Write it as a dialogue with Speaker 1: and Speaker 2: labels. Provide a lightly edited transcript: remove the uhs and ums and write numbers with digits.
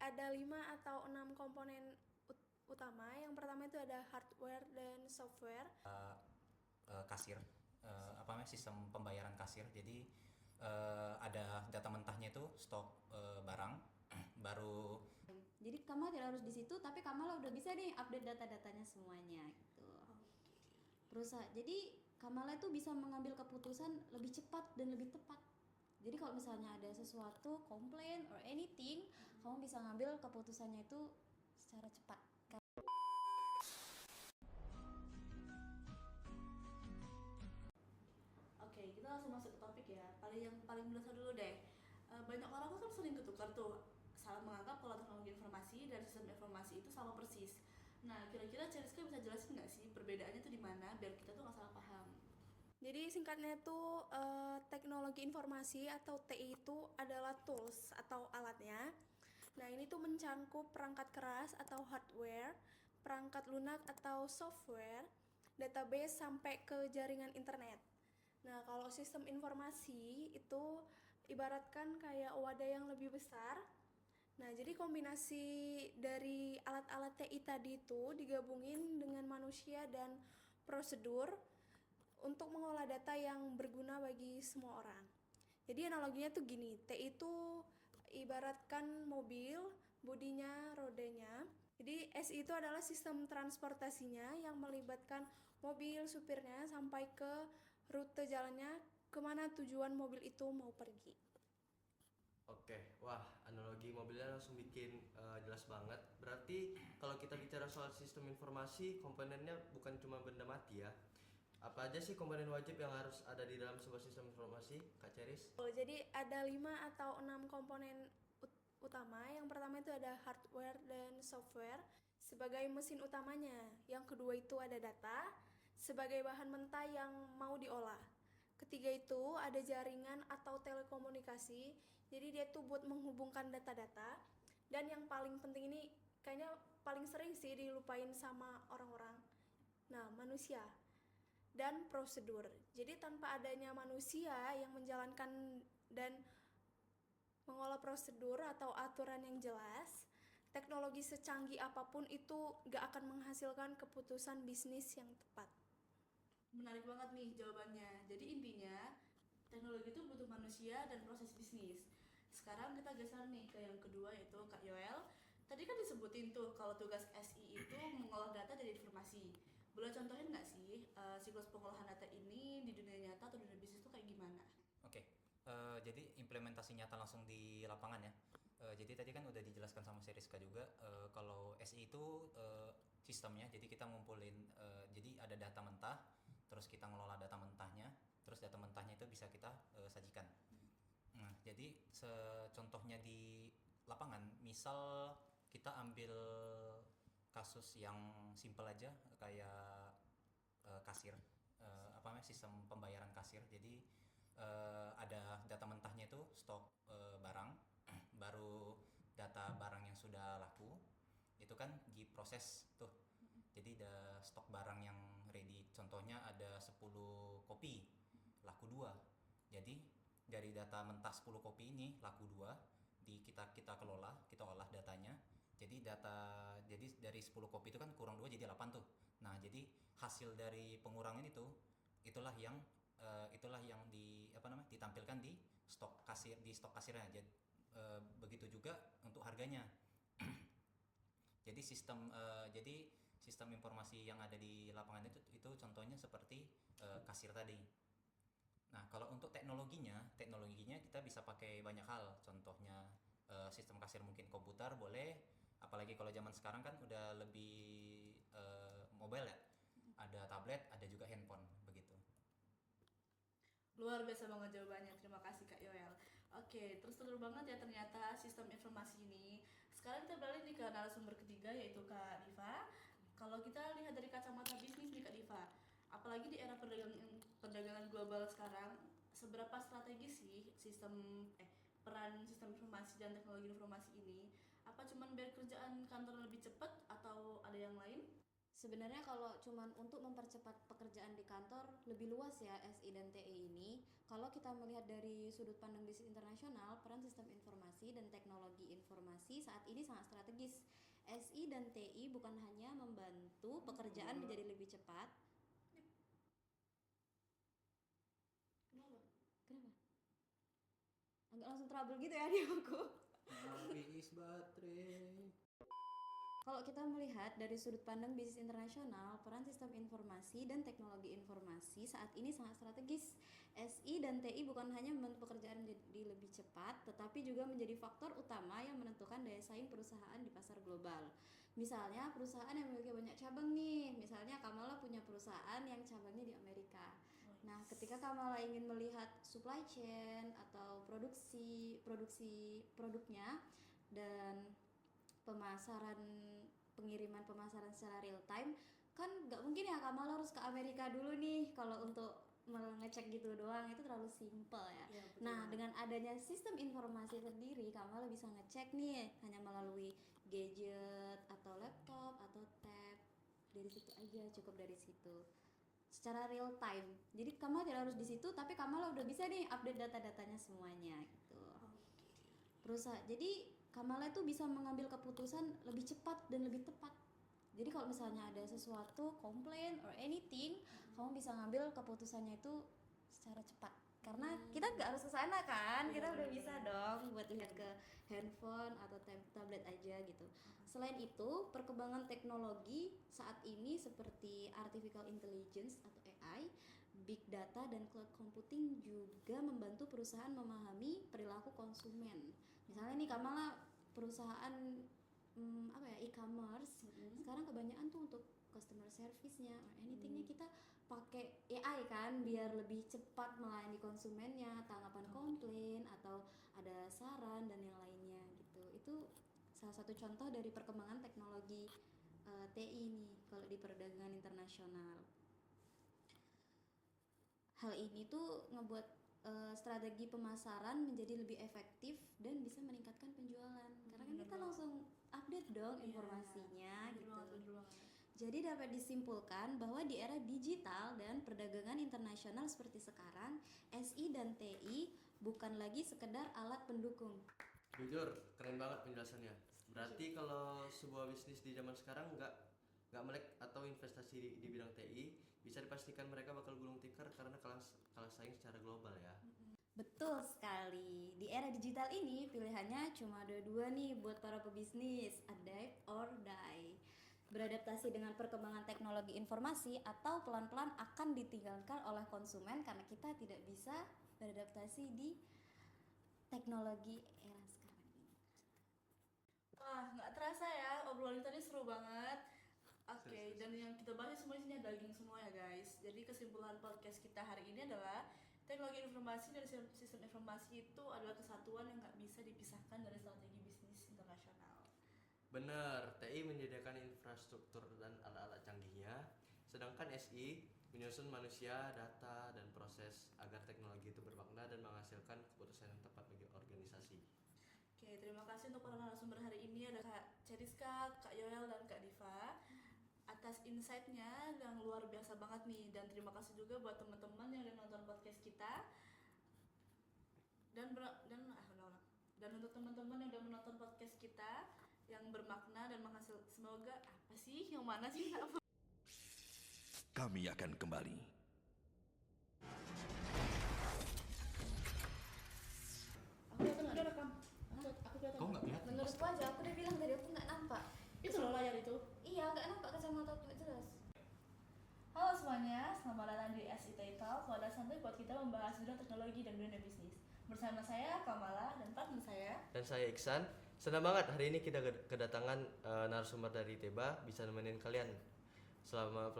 Speaker 1: ada 5 atau 6 komponen utama. Yang pertama itu ada hardware dan software.
Speaker 2: Kasir, apa namanya, sistem pembayaran kasir. Jadi ada data mentahnya itu stok barang baru.
Speaker 3: Jadi Kamala tidak harus di situ, tapi Kamala udah bisa nih update data-datanya semuanya gitu. Perusahaan. Jadi Kamala itu bisa mengambil keputusan lebih cepat dan lebih tepat. Jadi kalau misalnya ada sesuatu komplain or anything, kamu bisa ngambil keputusannya itu secara cepat.
Speaker 4: Oke, kita langsung masuk ke topik ya. Yang paling mendasar dulu deh. Banyak orang kan sering ketukar tuh, salah menganggap kalau teknologi informasi dan sistem informasi itu sama persis. Nah, kira-kira Ceriska bisa jelasin nggak sih perbedaannya tuh di mana biar kita tuh nggak salah paham?
Speaker 1: Jadi singkatnya itu teknologi informasi atau TI itu adalah tools atau alatnya. Nah, ini tuh mencangkup perangkat keras atau hardware, perangkat lunak atau software, database sampai ke jaringan internet. Nah, kalau sistem informasi itu ibaratkan kayak wadah yang lebih besar. Nah, jadi kombinasi dari alat-alat TI tadi itu digabungin dengan manusia dan prosedur untuk mengolah data yang berguna bagi semua orang. Jadi analoginya tuh gini, TI itu ibaratkan mobil, bodinya, rodanya. Jadi SI itu adalah sistem transportasinya yang melibatkan mobil, supirnya sampai ke rute jalannya kemana tujuan mobil itu mau pergi.
Speaker 5: Oke, wah analogi mobilnya langsung bikin jelas banget. Berarti kalau kita bicara soal sistem informasi, komponennya bukan cuma benda mati ya. Apa aja sih komponen wajib yang harus ada di dalam sebuah sistem informasi, Kak Ceris?
Speaker 1: Jadi ada 5 atau 6 komponen utama. Yang pertama itu ada hardware dan software sebagai mesin utamanya. Yang kedua itu ada data sebagai bahan mentah yang mau diolah. Ketiga itu ada jaringan atau telekomunikasi. Jadi dia tuh buat menghubungkan data-data. Dan yang paling penting ini kayaknya paling sering sih dilupain sama orang-orang. Nah, manusia dan prosedur. Jadi tanpa adanya manusia yang menjalankan dan mengolah prosedur atau aturan yang jelas, teknologi secanggih apapun itu gak akan menghasilkan keputusan bisnis yang tepat.
Speaker 4: Menarik banget nih jawabannya. Jadi intinya, teknologi itu butuh manusia dan proses bisnis. Sekarang kita geser nih ke yang kedua, yaitu Kak Yoel. Tadi kan disebutin tuh kalau tugas SI itu mengolah data dari informasi. Boleh contohin nggak sih siklus pengolahan data ini di dunia nyata atau dunia bisnis itu kayak gimana?
Speaker 2: Oke, jadi implementasi nyata langsung di lapangan ya. Jadi tadi kan udah dijelaskan sama Seriska juga, kalau SI itu sistemnya, jadi kita ngumpulin, jadi ada data mentah, terus kita ngelola data mentahnya, terus data mentahnya itu bisa kita sajikan. Nah, jadi contohnya di lapangan, misal kita ambil kasus yang simple aja kayak kasir, apa namanya, sistem pembayaran kasir. Jadi ada data mentahnya itu stok barang baru data barang yang sudah laku itu kan diproses tuh. Jadi ada stok barang yang ready, contohnya ada 10 kopi laku 2. Jadi dari data mentah 10 kopi ini laku 2, kita kelola, kita olah datanya. Jadi dari 10 kopi itu kan kurang 2 jadi 8 tuh. Nah, jadi hasil dari pengurangan itulah yang ditampilkan di stok kasirnya. Begitu juga untuk harganya. Jadi sistem informasi yang ada di lapangan itu contohnya seperti kasir tadi. Nah, kalau untuk teknologinya kita bisa pakai banyak hal. Contohnya sistem kasir mungkin komputer boleh, apalagi kalau zaman sekarang kan udah lebih mobile ya. Ada tablet, ada juga handphone begitu.
Speaker 4: Luar biasa banget jawabannya, terima kasih Kak Yoel. Oke, terus telur banget ya ternyata sistem informasi ini. Sekarang kita beralih nih ke narasumber ketiga, yaitu Kak Diva. Kalau kita lihat dari kacamata bisnis nih Kak Diva, apalagi di era perdagangan global sekarang, seberapa strategis sih peran sistem informasi dan teknologi informasi ini? Apa cuman biar kerjaan kantor lebih cepat atau ada yang lain?
Speaker 3: Sebenarnya kalau cuman untuk mempercepat pekerjaan di kantor lebih luas ya SI dan TI ini. kalau kita melihat dari sudut pandang bisnis internasional, peran sistem informasi dan teknologi informasi saat ini sangat strategis. SI dan TI bukan hanya membantu pekerjaan menjadi lebih cepat. Kenapa? Agak langsung trouble gitu ya di aku.
Speaker 2: Habis baterai.
Speaker 3: Kalau kita melihat dari sudut pandang bisnis internasional, peran sistem informasi dan teknologi informasi saat ini sangat strategis. SI dan TI bukan hanya membantu pekerjaan menjadi lebih cepat, tetapi juga menjadi faktor utama yang menentukan daya saing perusahaan di pasar global. Misalnya perusahaan yang memiliki banyak cabang nih, misalnya Kamala punya perusahaan yang cabangnya di Amerika. Nah, ketika Kamala ingin melihat supply chain atau produksi produknya dan pengiriman pemasaran secara real time, kan nggak mungkin ya Kamala harus ke Amerika dulu nih kalau untuk ngecek gitu doang, itu terlalu simple ya.
Speaker 4: Iya, betul
Speaker 3: Nah,
Speaker 4: banget.
Speaker 3: dengan adanya sistem informasi sendiri, Kamala bisa ngecek nih hanya melalui gadget atau laptop atau tab. Dari situ aja, cukup dari situ. Secara real time. Jadi Kamala tidak harus di situ, tapi Kamala udah bisa nih update data-datanya semuanya gitu. Jadi Kamala itu bisa mengambil keputusan lebih cepat dan lebih tepat. Jadi kalau misalnya ada sesuatu, komplain or anything, kamu bisa ngambil keputusannya itu secara cepat. Karena kita nggak harus ke sana kan, kita udah bisa dong buat lihat ke handphone atau tablet aja gitu. Selain itu, perkembangan teknologi saat ini seperti artificial intelligence atau AI, big data dan cloud computing juga membantu perusahaan memahami perilaku konsumen. Misalnya nih Kamala perusahaan e-commerce, sekarang kebanyakan tuh untuk customer service-nya or anything-nya kita pakai AI kan biar lebih cepat melayani konsumennya, tanggapan komplain atau ada saran dan yang lainnya gitu. Itu salah satu contoh dari perkembangan teknologi TI nih kalau di perdagangan internasional. Hal ini tuh ngebuat strategi pemasaran menjadi lebih efektif dan bisa meningkatkan penjualan karena kan kita langsung update dong informasinya gitu. Jadi dapat disimpulkan bahwa di era digital dan perdagangan internasional seperti sekarang, SI dan TI bukan lagi sekedar alat pendukung.
Speaker 5: Jujur, keren banget penjelasannya. Berarti kalau sebuah bisnis di zaman sekarang nggak melek atau investasi di bidang TI, bisa dipastikan mereka bakal gulung tikar karena kalah saing secara global ya.
Speaker 3: Betul sekali. Di era digital ini pilihannya cuma ada dua nih buat para pebisnis, adapt or die. Beradaptasi dengan perkembangan teknologi informasi atau pelan-pelan akan ditinggalkan oleh konsumen karena kita tidak bisa beradaptasi di teknologi era sekarang ini.
Speaker 4: Wah, nggak terasa ya, obrolan tadi seru banget. Oke, dan yang kita bahas semua isinya daging semua ya guys. Jadi kesimpulan podcast kita hari ini adalah teknologi informasi dan sistem informasi itu adalah kesatuan yang nggak bisa dipisahkan dari strategi bisnis internasional.
Speaker 5: Bener, TI menyediakan infrastruktur dan alat-alat canggihnya, sedangkan SI menyusun manusia, data, dan proses agar teknologi itu bermakna dan menghasilkan keputusan yang tepat bagi organisasi.
Speaker 4: Oke, terima kasih untuk para narasumber hari ini, ada Kak Ceriska, Kak Yoel, dan Kak Diva atas insight-nya yang luar biasa banget nih. Dan terima kasih juga buat teman-teman yang udah nonton podcast kita. Dan untuk teman-teman yang udah menonton podcast kita yang bermakna dan menghasil, semoga apa sih yang mana sih?
Speaker 6: Kami akan kembali.
Speaker 4: Aku datang udah rekam. Aku datang.
Speaker 2: Kau nggak lihat?
Speaker 3: Menurutku aja, aku udah bilang tadi aku nggak nampak.
Speaker 4: Itu loh layar itu.
Speaker 3: Iya, nggak nampak kacamata aku nggak jelas.
Speaker 4: Halo semuanya, selamat datang di SIT Talk, wadah santai buat kita membahas dunia teknologi dan dunia bisnis. Bersama saya Kamala dan partner saya.
Speaker 5: Dan saya Iksan, senang banget hari ini kita kedatangan narasumber dari Teba bisa nemenin kalian selama